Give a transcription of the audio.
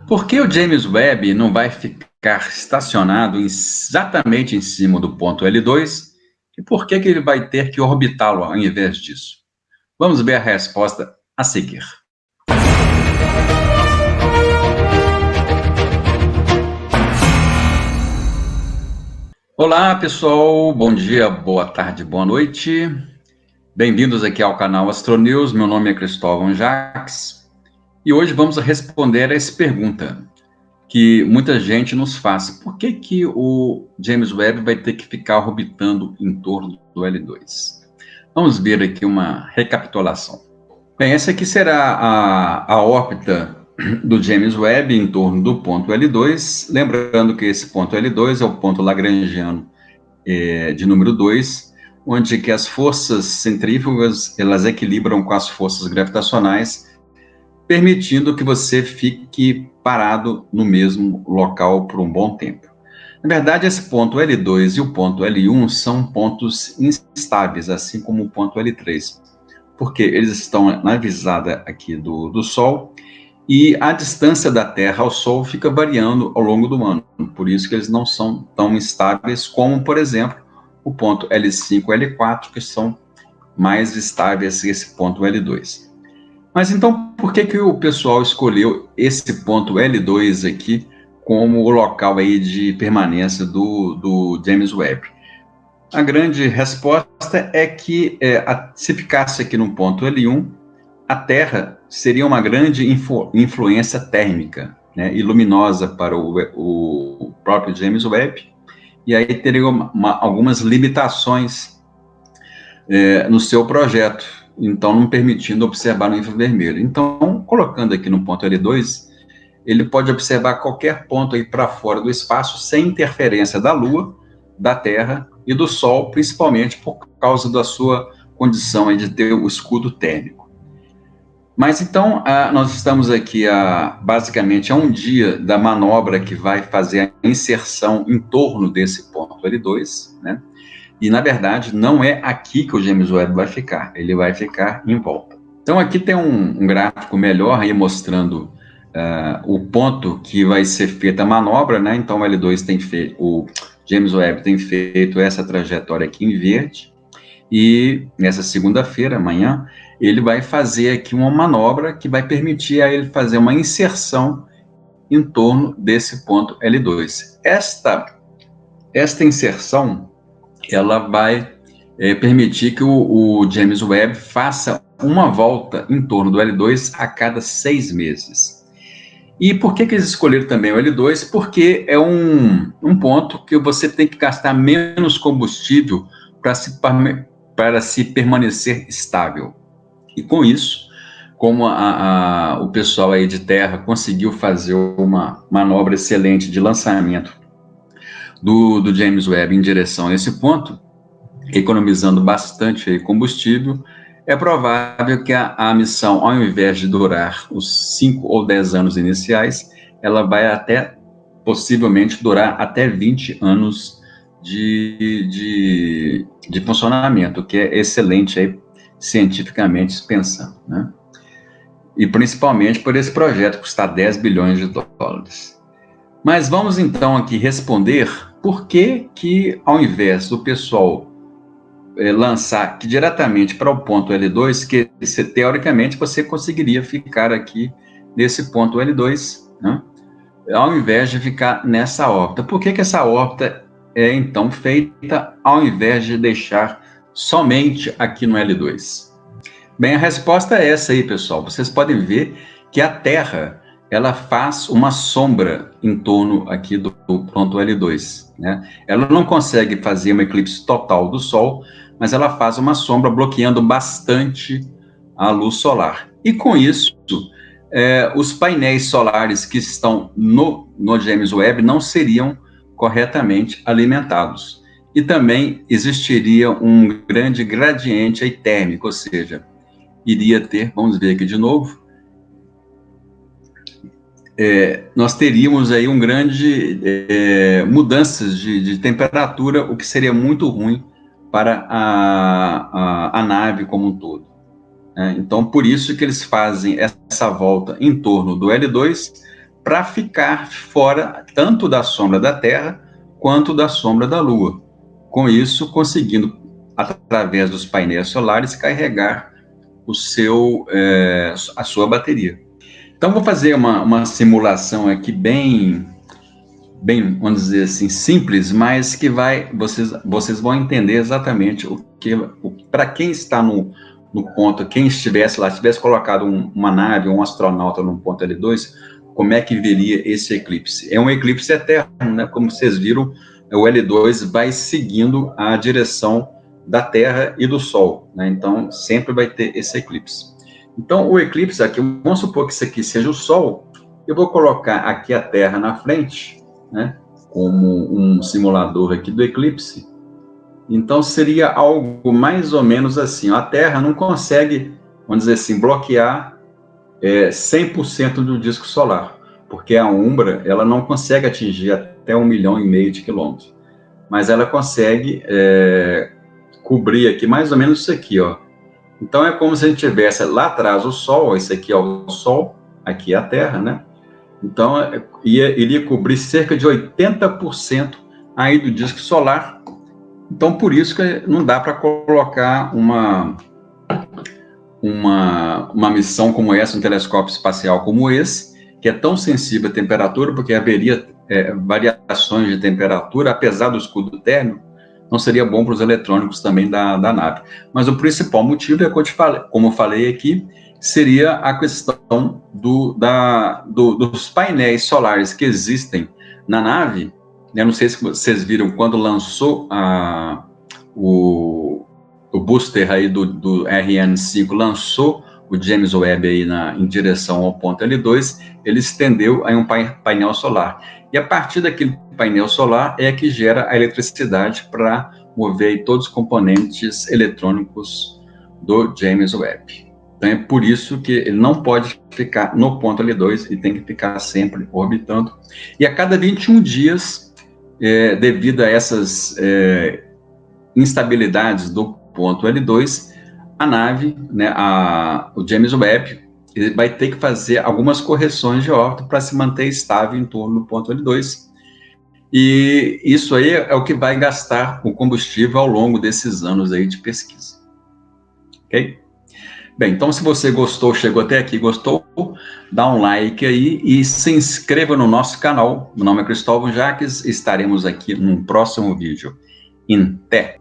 Por que o James Webb não vai ficar estacionado exatamente em cima do ponto L2? E por que ele vai ter que orbitá-lo ao invés disso? Vamos ver a resposta a seguir. Olá, pessoal. Bom dia, boa tarde, boa noite. Bem-vindos aqui ao canal Astronews. Meu nome é Cristóvão Jacques e hoje vamos responder a essa pergunta que muita gente nos faz. Por que o James Webb vai ter que ficar orbitando em torno do L2? Vamos ver aqui uma recapitulação. Bem, essa aqui será a órbita do James Webb em torno do ponto L2. Lembrando que esse ponto L2 é o ponto lagrangiano de número 2, onde que as forças centrífugas elas equilibram com as forças gravitacionais, permitindo que você fique parado no mesmo local por um bom tempo. Na verdade, esse ponto L2 e o ponto L1 são pontos instáveis, assim como o ponto L3, porque eles estão na visada aqui do Sol e a distância da Terra ao Sol fica variando ao longo do ano, por isso que eles não são tão estáveis como, por exemplo, o ponto L5 e L4, que são mais estáveis que esse ponto L2. Mas então, por que o pessoal escolheu esse ponto L2 aqui como o local aí de permanência do James Webb? A grande resposta é que se ficasse aqui no ponto L1, a Terra seria uma grande influência térmica, né, e luminosa para o próprio James Webb, e aí teria algumas limitações no seu projeto, então não permitindo observar no infravermelho. Então, colocando aqui no ponto L2, ele pode observar qualquer ponto aí para fora do espaço sem interferência da Lua, da Terra e do Sol, principalmente por causa da sua condição aí de ter o escudo térmico. Mas então, nós estamos aqui basicamente a um dia da manobra que vai fazer a inserção em torno desse ponto L2, né? E, na verdade, não é aqui que o James Webb vai ficar, ele vai ficar em volta. Então, aqui tem um gráfico melhor aí mostrando o ponto que vai ser feita a manobra, né? Então, o James Webb tem feito essa trajetória aqui em verde, e nessa segunda-feira, amanhã, ele vai fazer aqui uma manobra que vai permitir a ele fazer uma inserção em torno desse ponto L2. Esta inserção, ela vai permitir que o James Webb faça uma volta em torno do L2 a cada 6 meses. E por que eles escolheram também o L2? Porque é um ponto que você tem que gastar menos combustível para se permanecer estável. E com isso, como o pessoal aí de terra conseguiu fazer uma manobra excelente de lançamento do James Webb em direção a esse ponto, economizando bastante combustível, é provável que a missão, ao invés de durar os 5 ou 10 anos iniciais, ela vai possivelmente durar até 20 anos de funcionamento, o que é excelente aí, cientificamente pensando, né? E principalmente por esse projeto custar 10 bilhões de dólares. Mas vamos então aqui responder por que ao invés do pessoal lançar aqui diretamente para o ponto L2, que teoricamente você conseguiria ficar aqui nesse ponto L2, né, ao invés de ficar nessa órbita. Por que essa órbita é então feita ao invés de deixar somente aqui no L2? Bem, a resposta é essa aí, pessoal. Vocês podem ver que a Terra, ela faz uma sombra em torno aqui do ponto L2, né? Ela não consegue fazer uma eclipse total do Sol, mas ela faz uma sombra bloqueando bastante a luz solar. E com isso, os painéis solares que estão no James Webb não seriam corretamente alimentados. E também existiria um grande gradiente aí térmico, ou seja, iria ter, vamos ver aqui de novo, nós teríamos aí um grande mudanças de temperatura, o que seria muito ruim para a nave como um todo. Então, por isso que eles fazem essa volta em torno do L2, para ficar fora tanto da sombra da Terra quanto da sombra da Lua. Com isso, conseguindo, através dos painéis solares, carregar a sua bateria. Então, vou fazer uma simulação aqui bem, vamos dizer assim, simples, mas que vocês vão entender exatamente para quem está no ponto, quem estivesse lá, tivesse colocado uma nave ou um astronauta no ponto L2, como é que viria esse eclipse? É um eclipse eterno, né? Como vocês viram, o L2 vai seguindo a direção da Terra e do Sol, né? Então, sempre vai ter esse eclipse. Então, o eclipse aqui, vamos supor que isso aqui seja o Sol, eu vou colocar aqui a Terra na frente, né? Como um simulador aqui do eclipse. Então, seria algo mais ou menos assim. A Terra não consegue, vamos dizer assim, bloquear 100% do disco solar, porque a umbra ela não consegue atingir até 1,5 milhão de quilômetros. Mas ela consegue cobrir aqui mais ou menos isso aqui, ó. Então, é como se a gente tivesse lá atrás o Sol, esse aqui é o Sol, aqui é a Terra, né? Então, iria cobrir cerca de 80% aí do disco solar. Então, por isso que não dá para colocar uma missão como essa, um telescópio espacial como esse, que é tão sensível à temperatura, porque haveria variações de temperatura, apesar do escudo térmico, não seria bom para os eletrônicos também da nave. Mas o principal motivo é, como eu falei aqui, seria a questão dos painéis solares que existem na nave. Eu não sei se vocês viram quando lançou o booster aí do RN5, lançou o James Webb aí em direção ao ponto L2, ele estendeu aí um painel solar. E a partir daquele painel solar é que gera a eletricidade para mover aí todos os componentes eletrônicos do James Webb. Então é por isso que ele não pode ficar no ponto L2 e tem que ficar sempre orbitando. E a cada 21 dias, devido a essas instabilidades do ponto L2, a nave, né, o James Webb, ele vai ter que fazer algumas correções de órbita para se manter estável em torno do ponto L2. E isso aí é o que vai gastar o combustível ao longo desses anos aí de pesquisa. Ok? Bem, então se você gostou, chegou até aqui, gostou, dá um like aí e se inscreva no nosso canal. Meu nome é Cristóvão Jacques, estaremos aqui num próximo vídeo. Em té!